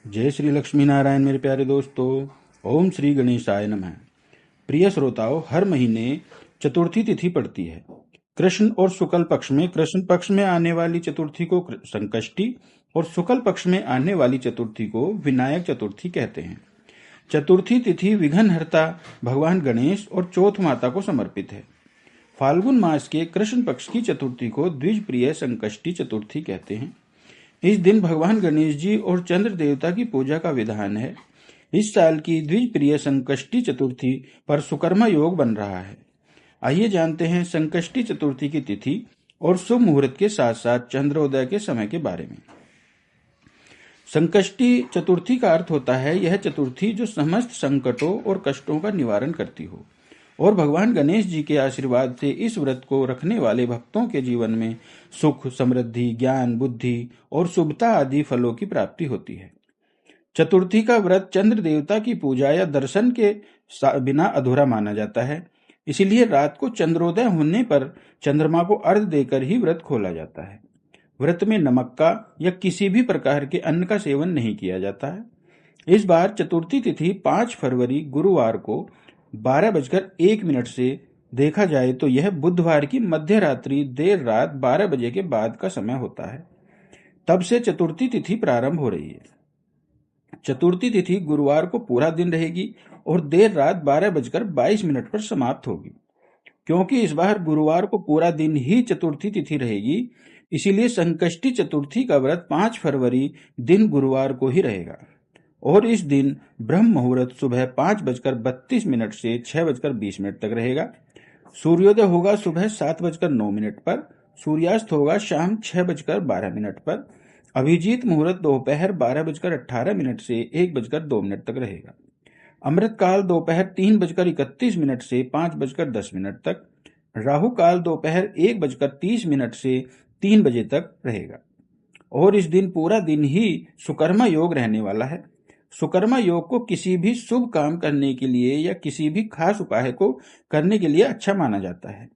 जय श्री लक्ष्मी नारायण मेरे प्यारे दोस्तों। ओम श्री गणेशाय नमः। प्रिय श्रोताओं, हर महीने चतुर्थी तिथि पड़ती है। कृष्ण और शुक्ल पक्ष में कृष्ण पक्ष में आने वाली चतुर्थी को संकष्टी और शुक्ल पक्ष में आने वाली चतुर्थी को विनायक चतुर्थी कहते हैं। चतुर्थी तिथि विघ्नहर्ता भगवान गणेश और चौथ माता को समर्पित है। फाल्गुन मास के कृष्ण पक्ष की चतुर्थी को द्विज प्रिय संकष्टी चतुर्थी कहते हैं। इस दिन भगवान गणेश जी और चंद्र देवता की पूजा का विधान है। इस साल की द्विज प्रिय संकष्टी चतुर्थी पर सुकर्मा योग बन रहा है। आइए जानते हैं संकष्टी चतुर्थी की तिथि और शुभ मुहूर्त के साथ साथ चंद्रोदय के समय के बारे में। संकष्टी चतुर्थी का अर्थ होता है यह चतुर्थी जो समस्त संकटों और कष्टों का निवारण करती हो, और भगवान गणेश जी के आशीर्वाद से इस व्रत को रखने वाले भक्तों के जीवन में सुख, समृद्धि, ज्ञान, बुद्धि और शुभता आदि फलों की प्राप्ति होती है। चतुर्थी का व्रत चंद्र देवता की पूजा या दर्शन के बिना अधूरा माना जाता है। इसीलिए रात को चंद्रोदय होने पर चंद्रमा को अर्घ्य देकर ही व्रत खोला जाता है। व्रत में नमक का या किसी भी प्रकार के अन्न का सेवन नहीं किया जाता है। इस बार चतुर्थी तिथि 5 फरवरी गुरुवार को 12:01 से देखा जाए तो यह बुधवार की मध्य रात्रि देर रात 12 बजे के बाद का समय होता है। तब से चतुर्थी तिथि प्रारंभ हो रही है। चतुर्थी तिथि गुरुवार को पूरा दिन रहेगी और देर रात 12:22 पर समाप्त होगी। क्योंकि इस बार गुरुवार को पूरा दिन ही चतुर्थी तिथि रहेगी, इसीलिए संकष्टी चतुर्थी का व्रत 5 फरवरी दिन गुरुवार को ही रहेगा। और इस दिन ब्रह्म मुहूर्त सुबह 5:32 से 6:20 तक रहेगा। सूर्योदय होगा सुबह 7:09 पर, सूर्यास्त होगा शाम 6:12 पर। अभिजीत मुहूर्त दोपहर 12:18 से 1:02 तक रहेगा। अमृत काल दोपहर 3:31 से 5:10 तक। राहु काल दोपहर 1:30 से 3 बजे तक रहेगा। और इस दिन पूरा दिन ही सुकर्मा योग रहने वाला है। सुकर्मा योग को किसी भी शुभ काम करने के लिए या किसी भी खास उपाय को करने के लिए अच्छा माना जाता है।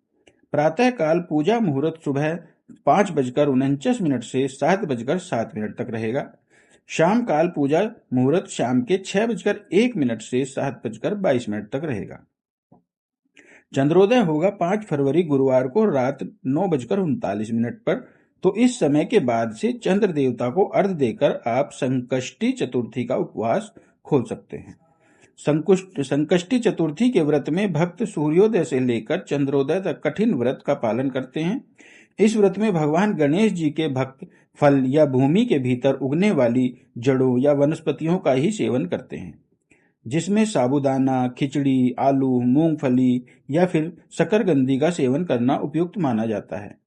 प्रातः काल पूजा मुहूर्त सुबह 5:49 से 7:07 तक रहेगा। शाम काल पूजा मुहूर्त शाम के 6:01 से 7:22 तक रहेगा। चंद्रोदय होगा 5 फरवरी गुरुवार को रात 9:39 पर। तो इस समय के बाद से चंद्र देवता को अर्घ्य देकर आप संकष्टी चतुर्थी का उपवास खोल सकते हैं। संकष्टी चतुर्थी के व्रत में भक्त सूर्योदय से लेकर चंद्रोदय तक कठिन व्रत का पालन करते हैं। इस व्रत में भगवान गणेश जी के भक्त फल या भूमि के भीतर उगने वाली जड़ों या वनस्पतियों का ही सेवन करते हैं, जिसमें साबूदाना, खिचड़ी, आलू, मूंगफली या फिर शकरकंदी का सेवन करना उपयुक्त माना जाता है।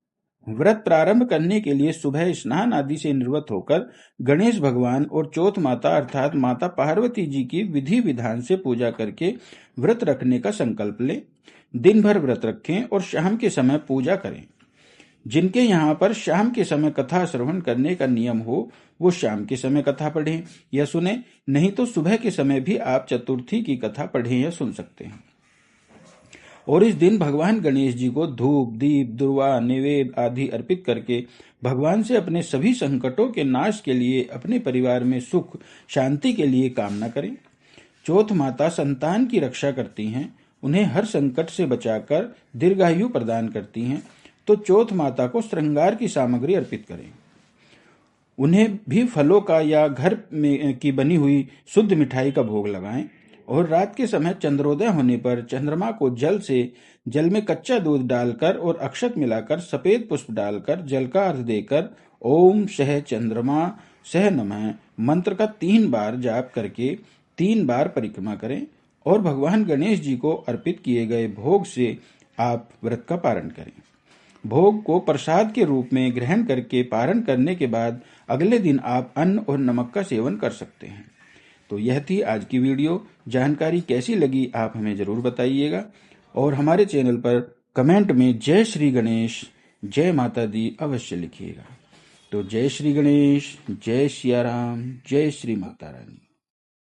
व्रत प्रारंभ करने के लिए सुबह स्नान आदि से निवृत्त होकर गणेश भगवान और चौथ माता अर्थात माता पार्वती जी की विधि विधान से पूजा करके व्रत रखने का संकल्प लें। दिन भर व्रत रखें और शाम के समय पूजा करें। जिनके यहाँ पर शाम के समय कथा श्रवण करने का नियम हो वो शाम के समय कथा पढ़ें या सुने, नहीं तो सुबह के समय भी आप चतुर्थी की कथा पढ़ें या सुन सकते हैं। और इस दिन भगवान गणेश जी को धूप, दीप, दुर्वा, नैवेद्य आदि अर्पित करके भगवान से अपने सभी संकटों के नाश के लिए, अपने परिवार में सुख शांति के लिए कामना करें। चौथ माता संतान की रक्षा करती हैं, उन्हें हर संकट से बचाकर दीर्घायु प्रदान करती हैं। तो चौथ माता को श्रृंगार की सामग्री अर्पित करें। उन्हें भी फलों का या घर में की बनी हुई शुद्ध मिठाई का भोग लगाएं। और रात के समय चंद्रोदय होने पर चंद्रमा को जल में कच्चा दूध डालकर और अक्षत मिलाकर सफेद पुष्प डालकर जल का अर्घ्य देकर ओम सह चंद्रमा सह नमः मंत्र का 3 बार जाप करके 3 बार परिक्रमा करें और भगवान गणेश जी को अर्पित किए गए भोग से आप व्रत का पारण करें। भोग को प्रसाद के रूप में ग्रहण करके पारण करने के बाद अगले दिन आप अन्न और नमक का सेवन कर सकते हैं। तो यह थी आज की वीडियो। जानकारी कैसी लगी आप हमें जरूर बताइएगा और हमारे चैनल पर कमेंट में जय श्री गणेश, जय माता दी अवश्य लिखिएगा। तो जय श्री गणेश, जय सिया राम, जय श्री माता रानी।